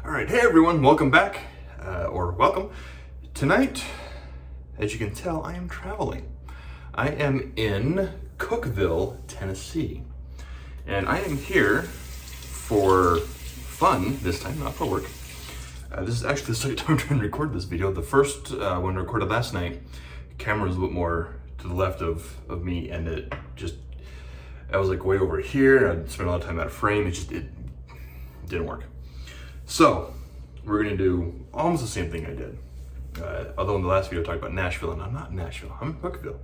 All right, hey everyone, welcome back, or welcome. Tonight, as you can tell, I am traveling. I am in Cookeville, Tennessee, and I am here for fun this time, not for work. This is actually the second time I'm trying to record this video. The first one I recorded last night, the camera was a little bit more to the left of me, and I was like way over here. I'd spent a lot of time out of frame. It didn't work. So we're gonna do almost the same thing I did. Although in the last video I talked about Nashville, and I'm not in Nashville, I'm in Cookeville.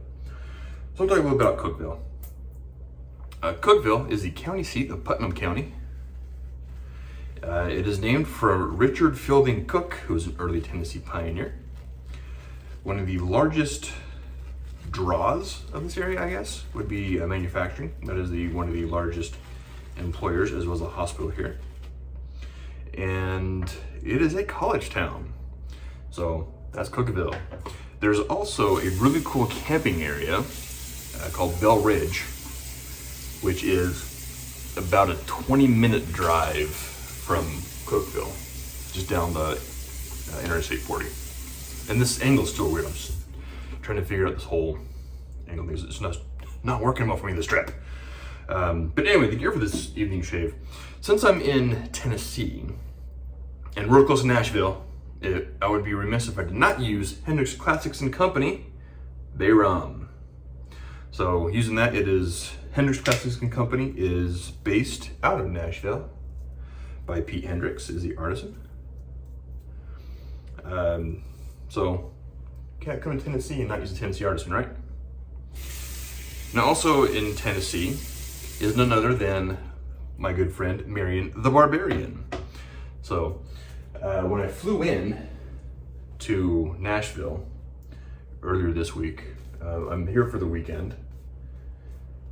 So I'm talking a little bit about Cookeville. Cookeville is the county seat of Putnam County. It is named for Richard Fielding Cook, who was an early Tennessee pioneer. One of the largest draws of this area, I guess, would be manufacturing. That is one of the largest employers, as well as a hospital here. And it is a college town. So that's Cookeville. There's also a really cool camping area called Bell Ridge, which is about a 20-minute drive from Cookeville, just down the Interstate 40. And this angle's still weird. I'm just trying to figure out this whole angle because it's not working well for me this trip. But anyway, the gear for this evening shave, since I'm in Tennessee and real close to Nashville, I would be remiss if I did not use Hendrix Classics & Company Bay Rum. So using that, it is Hendrix Classics & Company is based out of Nashville by Pete Hendrix, is the artisan. So can't come to Tennessee and not use a Tennessee artisan, right? Now also in Tennessee is none other than my good friend Marion the Barbarian. So when I flew in to Nashville earlier this week, I'm here for the weekend.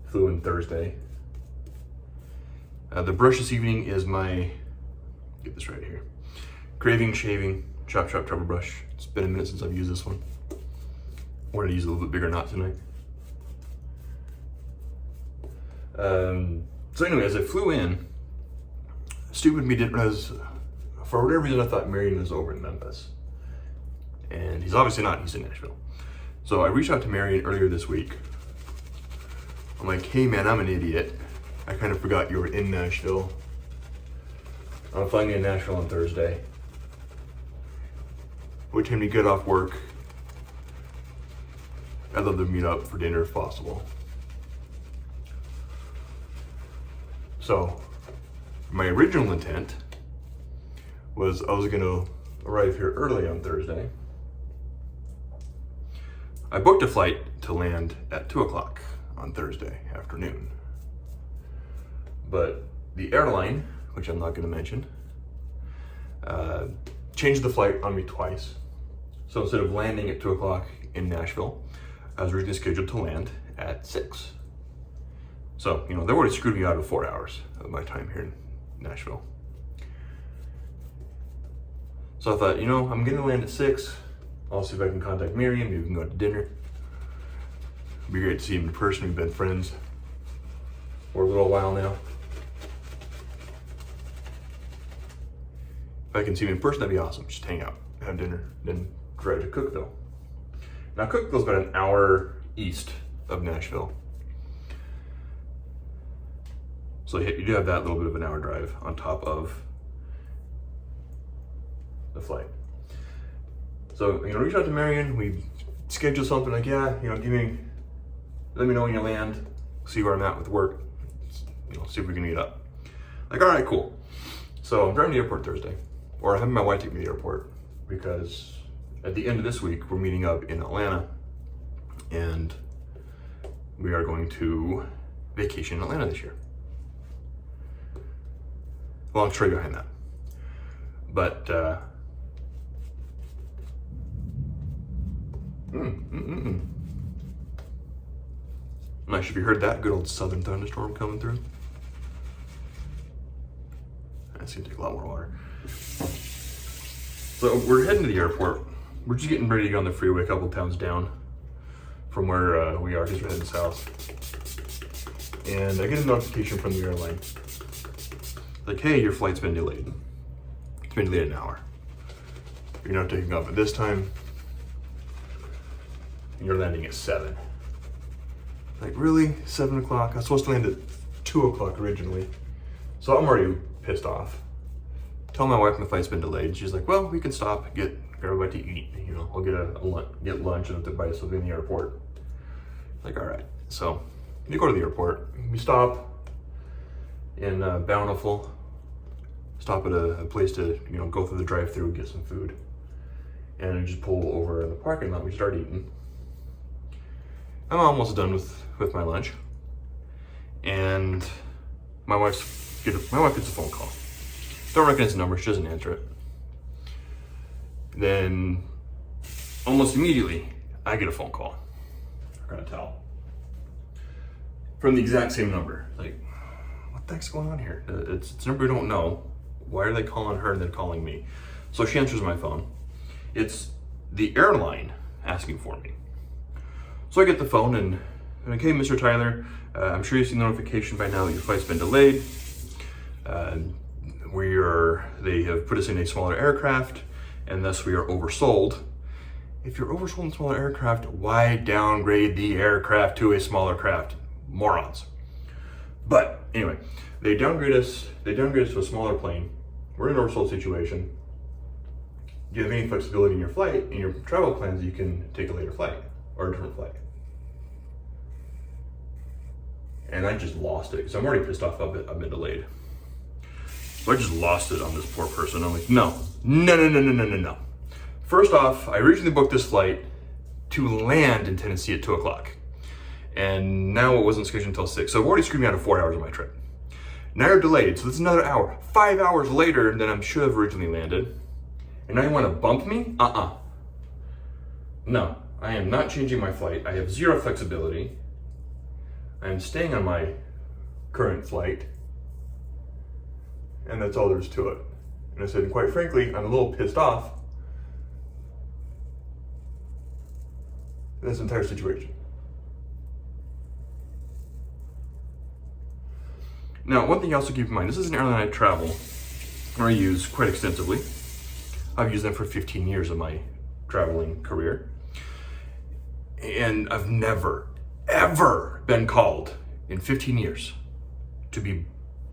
Flew in Thursday. The brush this evening is my, get this right here, Craving Shaving Chop Chop Trouble Brush. It's been a minute since I've used this one. Wanted to use a little bit bigger knot tonight. So anyway, as I flew in, stupid me didn't realize, for whatever reason I thought Marion was over in Memphis. And he's obviously not, he's in Nashville. So I reached out to Marion earlier this week. I'm like, hey man, I'm an idiot. I kind of forgot you were in Nashville. I'm flying in Nashville on Thursday. What time do you get off work? I'd love to meet up for dinner if possible. So, my original intent was I was gonna arrive here early on Thursday. I booked a flight to land at 2 o'clock on Thursday afternoon. But the airline, which I'm not gonna mention, changed the flight on me twice. So instead of landing at 2 o'clock in Nashville, I was originally scheduled to land at 6. So, they already screwed me out of 4 hours of my time here in Nashville. So I thought, I'm gonna land at 6. I'll see if I can contact Miriam, maybe we can go out to dinner. It'd be great to see him in person. We've been friends for a little while now. If I can see him in person, that'd be awesome. Just hang out, have dinner, then drive to Cookeville. Now Cookeville's about an hour east of Nashville. So you do have that little bit of an hour drive on top of the flight. So, reach out to Marion, we schedule something like, yeah, let me know when you land, see where I'm at with work, see if we can meet up. Like, all right, cool. So I'm driving to the airport Thursday, or I'm having my wife take me to the airport because at the end of this week, we're meeting up in Atlanta and we are going to vacation in Atlanta this year. Long story behind that. But, Not sure if you heard that good old southern thunderstorm coming through. That's gonna take a lot more water. So we're heading to the airport. We're just getting ready to get on the freeway a couple towns down from where we are, because we're heading south. And I get a notification from the airline. Like, hey, your flight's been delayed. been delayed an hour. You're not taking off at this time. You're landing at 7. Like, really? 7 o'clock? I was supposed to land at 2 o'clock originally. So I'm already pissed off. Tell my wife my flight's been delayed. She's like, well, we can stop, grab a bite to eat. You know, I'll get lunch and buy something in the airport. Like, all right. So we go to the airport. We stop in Bountiful. Stop at a place to, you know, go through the drive-thru, get some food. And I just pull over in the parking lot. We start eating. I'm almost done with my lunch, and my wife gets a phone call. Don't recognize the number. She doesn't answer it. Then, almost immediately, I get a phone call. I'm gonna tell from the exact same number. Like, what the heck's going on here? It's a number we don't know. Why are they calling her and then calling me? So she answers my phone. It's the airline asking for me. So I get the phone and I'm like, hey, Mr. Tyler, I'm sure you've seen the notification by now that your flight's been delayed. They have put us in a smaller aircraft, and thus we are oversold. If you're oversold in a smaller aircraft, why downgrade the aircraft to a smaller craft? Morons. But anyway, they downgrade us to a smaller plane. We're in an oversold situation. Do you have any flexibility in your flight, in your travel plans, you can take a later flight or a different flight? And I just lost it because I'm already pissed off I've been delayed. So I just lost it on this poor person. I'm like, no. First off, I originally booked this flight to land in Tennessee at 2 o'clock. And now it wasn't scheduled until 6. So I've already screwed me out of 4 hours of my trip. Now you're delayed, so that's another hour. 5 hours later than I should have originally landed. And now you want to bump me? No, I am not changing my flight. I have zero flexibility. I am staying on my current flight. And that's all there is to it. And I said, and quite frankly, I'm a little pissed off in this entire situation. Now, one thing you also keep in mind, this is an airline I travel, or I use quite extensively. I've used them for 15 years of my traveling career. And I've never, ever been called in 15 years to be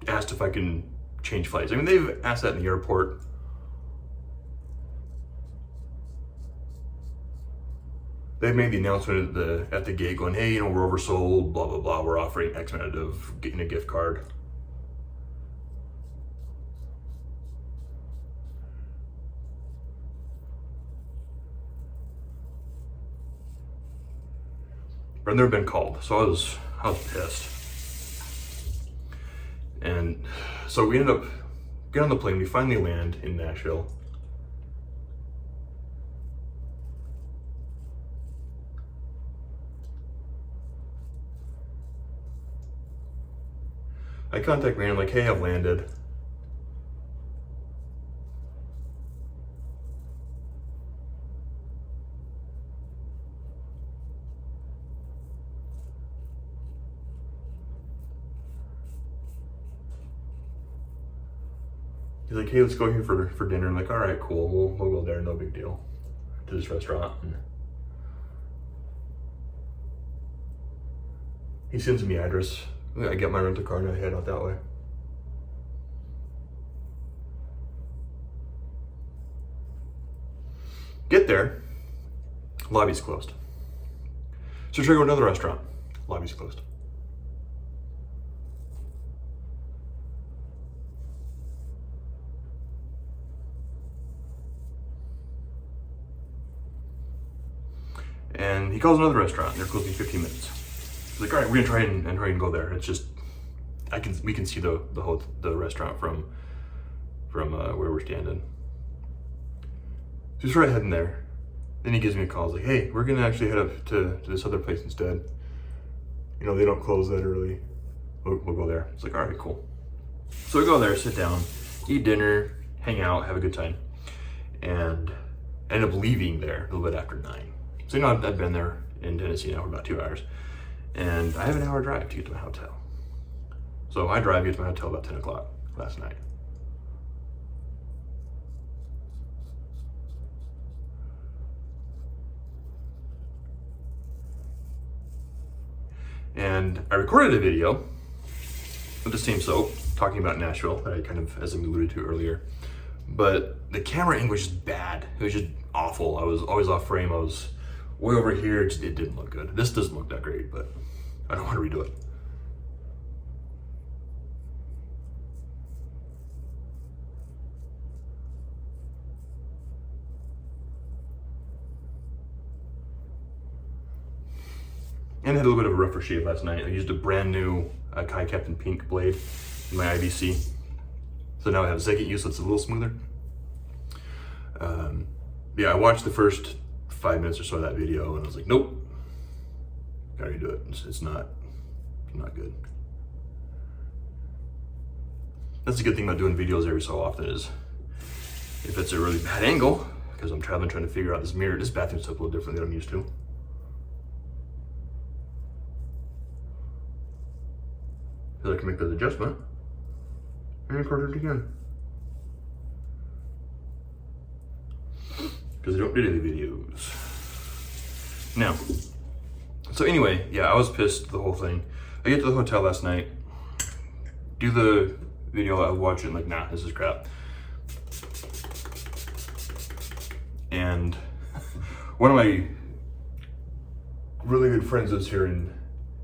asked if I can change flights. I mean, they've asked that in the airport. They've made the announcement at the gate going, hey, you know, we're oversold, blah, blah, blah. We're offering X amount of getting a gift card. But I've never been called, so I was pissed. And so we ended up getting on the plane. We finally land in Nashville. I contact Rand, I'm like, hey, I've landed. He's like, hey, let's go here for dinner. I'm like, all right, cool. We'll go there, no big deal. To this restaurant. And he sends me the address. I get my rental car and I head out that way. Get there, lobby's closed. So try to go to another restaurant, lobby's closed. And he calls another restaurant. They're closing 15 minutes. He's like, all right, we're gonna try and go there. It's just, we can see the restaurant from where we're standing. So he's right heading there. Then he gives me a call. He's like, hey, we're gonna actually head up to this other place instead. You know, they don't close that early. We'll go there. It's like, all right, cool. So we go there, sit down, eat dinner, hang out, have a good time, and end up leaving there a little bit after 9. So, you know, I've been there in Tennessee now for about 2 hours, and I have an hour drive to get to my hotel. So I get to my hotel about 10 o'clock last night. And I recorded a video with the same soap, talking about Nashville, that I kind of, as I alluded to earlier. But the camera angle was just bad. It was just awful. I was always off frame. I was way over here. It didn't look good. This doesn't look that great, but I don't want to redo it. And I had a little bit of a rougher shave last night. I used a brand new Kai Captain Pink blade in my IBC. So now I have a second use, so it's a little smoother. Yeah, I watched the first 5 minutes or so of that video and I was like, nope, gotta redo it. It's not good. That's a good thing about doing videos every so often is if it's a really bad angle, because I'm traveling trying to figure out this mirror, this bathroom's up a little different than I'm used to. I can make that adjustment and record it again. Because I don't do any videos. Now, so anyway, yeah, I was pissed the whole thing. I get to the hotel last night, do the video, I watch it, like, nah, this is crap. And one of my really good friends lives here in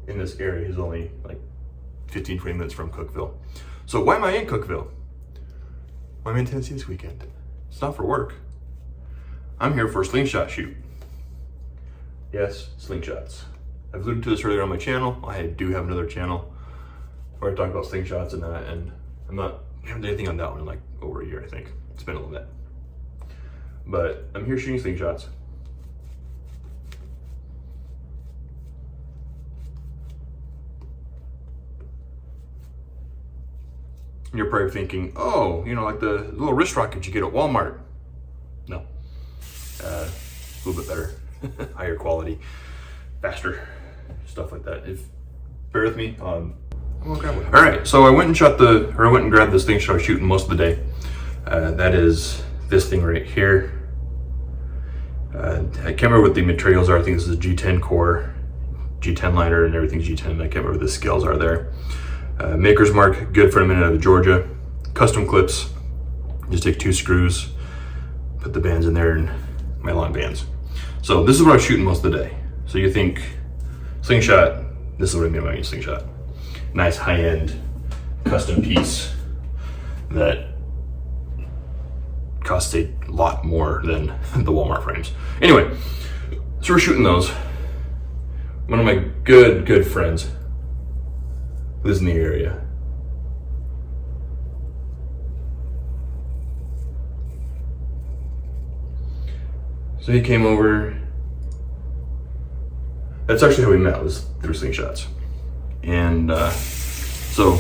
this area. He's only like 15, 20 minutes from Cookeville. So why am I in Cookeville? Why am I in Tennessee this weekend? It's not for work. I'm here for a slingshot shoot. Yes, slingshots. I've alluded to this earlier on my channel. I do have another channel where I talk about slingshots and that, and I haven't done anything on that one in like over a year, I think. It's been a little bit. But I'm here shooting slingshots. You're probably thinking, oh, you know, like the little wrist rocket you get at Walmart. No, a little bit better, higher quality, faster, stuff like that. Bear with me. I'm gonna grab one. All right, so I went and grabbed this thing I was shooting most of the day. That is this thing right here. I can't remember what the materials are. I think this is a G10 core, G10 liner, and everything's G10. I can't remember what the scales are there. Maker's Mark, good for a minute out of Georgia. Custom clips, just take 2 screws, put the bands in there, and my long bands. So this is what I was shooting most of the day. So you think slingshot, this is what I mean by a slingshot. Nice high-end custom piece that costs a lot more than the Walmart frames. Anyway, so we're shooting those. One of my good friends lives in the area. So he came over. That's actually how we met, was through slingshots. And so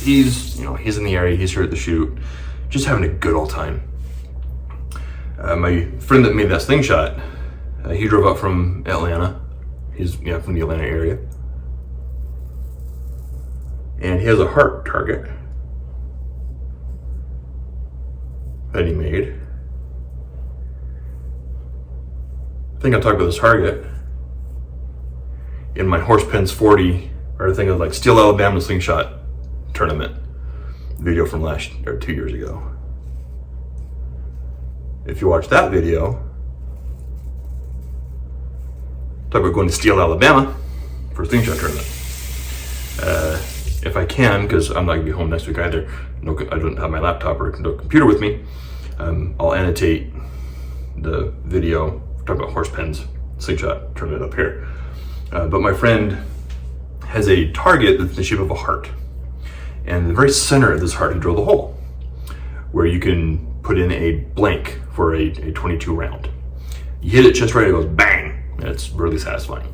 he's in the area, he's here at the shoot, just having a good old time. My friend that made that slingshot, he drove up from Atlanta. He's from the Atlanta area. And he has a heart target that he made. I think I talked about this target in my Horse Pens 40, or I think it was like Steel Alabama slingshot tournament video from 2 years ago. If you watch that video, talk about going to Steel, Alabama for a slingshot tournament. If I can, because I'm not gonna be home next week either. No, I don't have my laptop or no computer with me. I'll annotate the video, talk about Horse Pens slingshot tournament up here. But my friend has a target that's in the shape of a heart. And in the very center of this heart, he drilled a hole where you can put in a blank for a 22 round. You hit it just right, it goes bang, and it's really satisfying.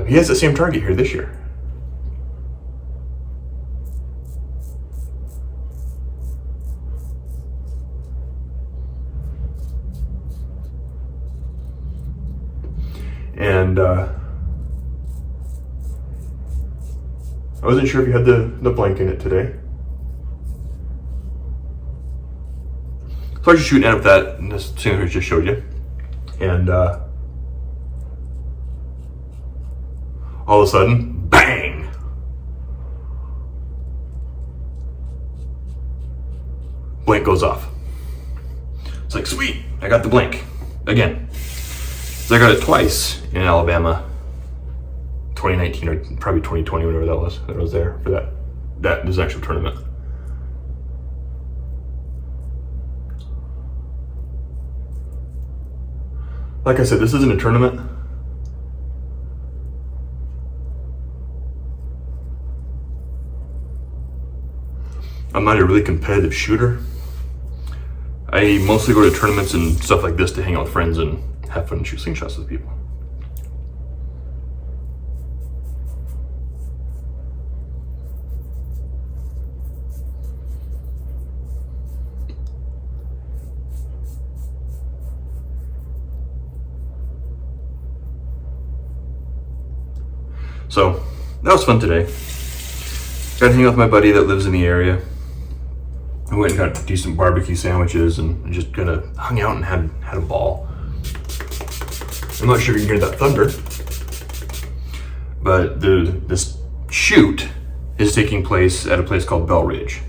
He has the same target here this year. And I wasn't sure if you had the blank in it today. So I was just shooting out of that, and this thing I just showed you. And All of a sudden, bang! Blink goes off. It's like, sweet, I got the blink again. So I got it twice in Alabama, 2019 or probably 2020, whatever that was. That I was there for that this actual tournament. Like I said, this isn't a tournament. I'm not a really competitive shooter. I mostly go to tournaments and stuff like this to hang out with friends and have fun and shoot slingshots with people. So that was fun today. Got to hang out with my buddy that lives in the area. I went and got decent barbecue sandwiches and just kind of hung out and had a ball. I'm not sure if you can hear that thunder, but this shoot is taking place at a place called Bell Ridge.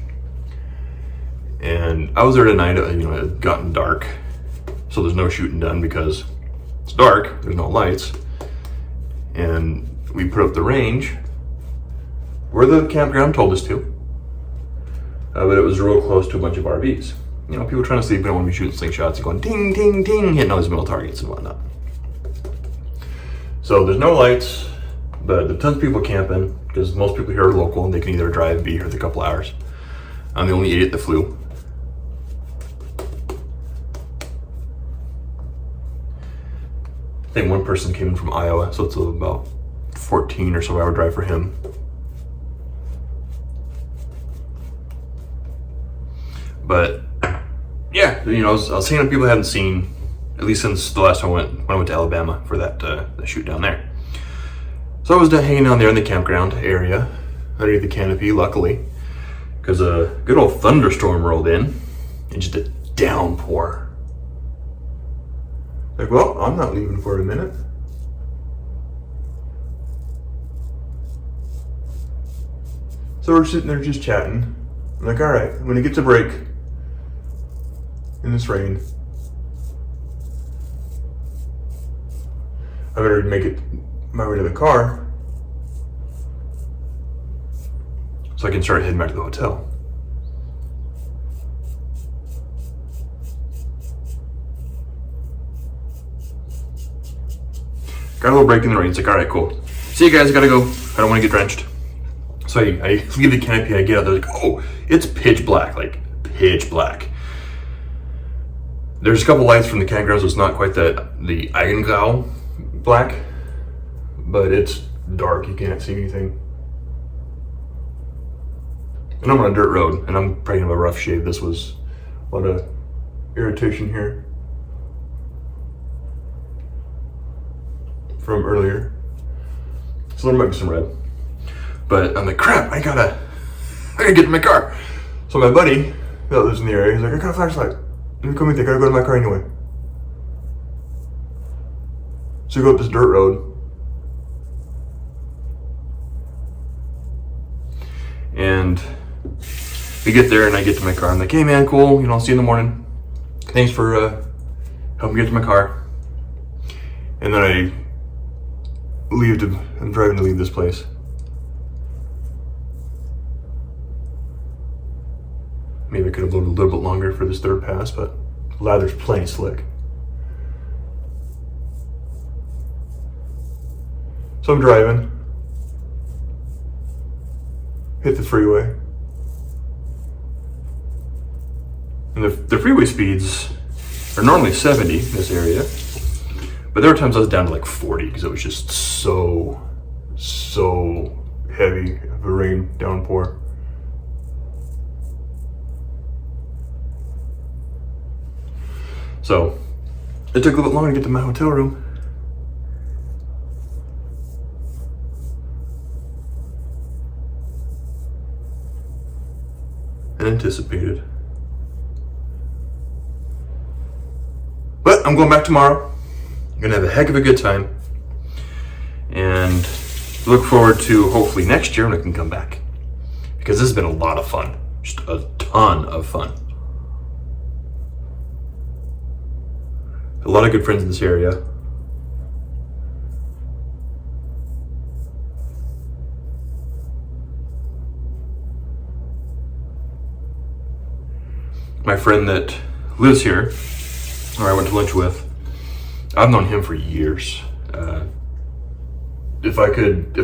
And I was there tonight. It had gotten dark, so there's no shooting done because it's dark. There's no lights, and we put up the range where the campground told us to, but it was real close to a bunch of RVs. People trying to sleep, don't want to be shooting slingshots and going ding, ding, ding, hitting all these middle targets and whatnot. So there's no lights, but there's tons of people camping because most people here are local and they can either drive, be here for a couple hours. I'm the only idiot that flew. I think one person came in from Iowa, so it's about 14 or so hour drive for him. But yeah, I was hanging out with people I hadn't seen, at least since the last time when I went to Alabama for that the shoot down there. So I was hanging down there in the campground area, underneath the canopy, luckily, because a good old thunderstorm rolled in, and just a downpour. Like, well, I'm not leaving for a minute. So we're sitting there just chatting. I'm like, all right, when it gets a break in this rain, I better make it my way to the car so I can start heading back to the hotel. Got a little break in the rain. It's like, all right, cool. See you guys, I gotta go. I don't want to get drenched. So I leave the canopy, I get out there, like, oh, it's pitch black, like pitch black. There's a couple lights from the campground, so it's not quite the Eigengau black, but it's dark, you can't see anything. And I'm on a dirt road, and I'm probably gonna have a rough shave. This was a lot of irritation here from earlier. So there might be some red. But I'm like, crap, I gotta get in my car. So my buddy that lives in the area, he's like, I got a flashlight. Let me come with you, I gotta go to my car anyway. So we go up this dirt road. And we get there and I get to my car. I'm like, hey man, cool, I'll see you in the morning. Thanks for helping me get to my car. And then I'm driving to leave this place. Maybe I could have loaded a little bit longer for this third pass, but lather's plenty slick. So I'm driving, hit the freeway, and the freeway speeds are normally 70 in this area, but there were times I was down to like 40 because it was just so heavy of a rain downpour. So it took a little bit longer to get to my hotel room. Than anticipated. But I'm going back tomorrow. I'm gonna have a heck of a good time. And look forward to hopefully next year when I can come back, because this has been a lot of fun, just a ton of fun. A lot of good friends in this area. My friend that lives here, or I went to lunch with, I've known him for years. If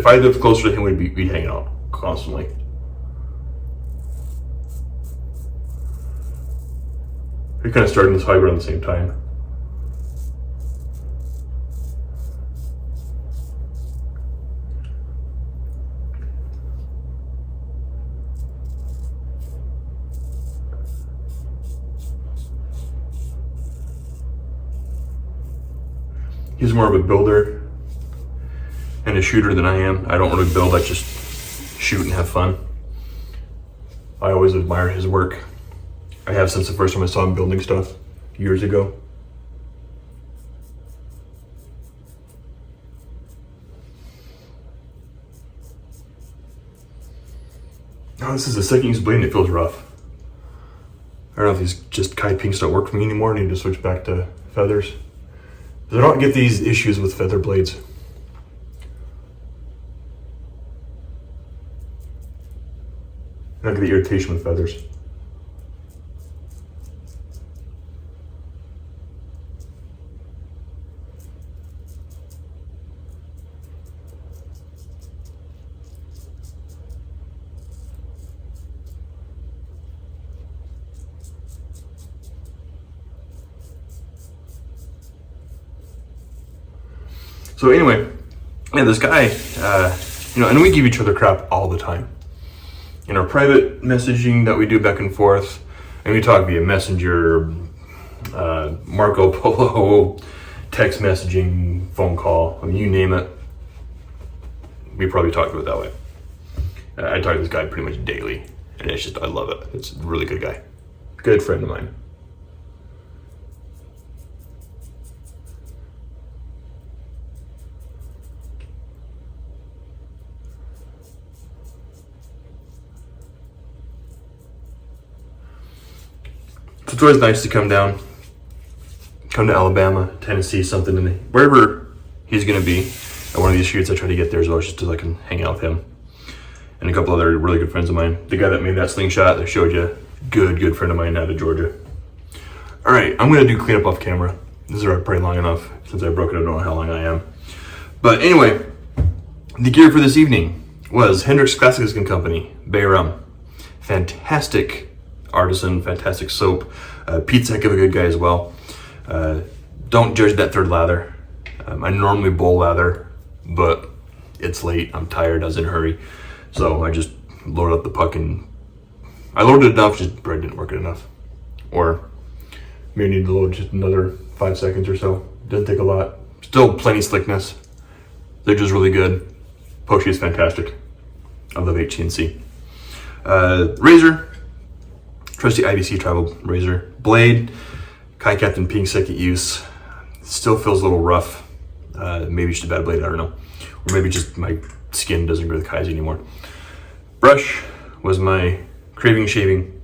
I lived closer to him, we'd hang out constantly. We kind of started this hybrid around the same time. He's more of a builder and a shooter than I am. I don't really build, I just shoot and have fun. I always admire his work. I have since the first time I saw him building stuff years ago. Oh, this is the second use blade and it feels rough. I don't know if these just Kai Pinks don't work for me anymore. I need to switch back to feathers. I don't get these issues with feather blades. I don't get the irritation with feathers. So anyway, yeah, this guy, and we give each other crap all the time. In our private messaging that we do back and forth, and we talk via Messenger, Marco Polo, text messaging, phone call, I mean, you name it, we probably talk to it that way. I talk to this guy pretty much daily, and it's just, I love it. It's a really good guy. Good friend of mine. So it's always nice to come to Alabama, Tennessee, something, and wherever he's gonna be at one of these shoots, I try to get there as well, just so I can hang out with him and a couple other really good friends of mine. The guy that made that slingshot that I showed you, good friend of mine out of Georgia. All right, I'm gonna do cleanup off camera. This is already pretty long enough since I broke it. I don't know how long I am, but anyway, the gear for this evening was Hendrick's Classics and Company Bay Rum. Fantastic artisan, fantastic soap. Pete's a heck of a good guy as well. Don't judge that third lather. I normally bowl lather, but it's late, I'm tired, I was in a hurry. So I just loaded up the puck and I loaded it enough, just probably didn't work it enough. Or maybe need to load just another 5 seconds or so. Doesn't take a lot. Still plenty slickness. They're just really good. Poshi is fantastic. I love HCNC. Razor. Trusty IBC travel razor. Blade, Kai Captain Pink second use. Still feels a little rough. Maybe just a bad blade, I don't know. Or maybe just my skin doesn't agree with Kai's anymore. Brush was my Craving Shaving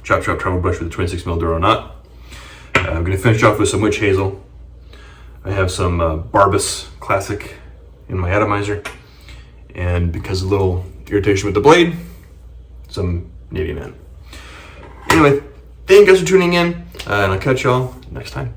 Chop travel brush with a 26mm Duro knot. I'm gonna finish off with some witch hazel. I have some Barbus Classic in my atomizer. And because of a little irritation with the blade, some Navy Man. Anyway, thank you guys for tuning in, and I'll catch y'all next time.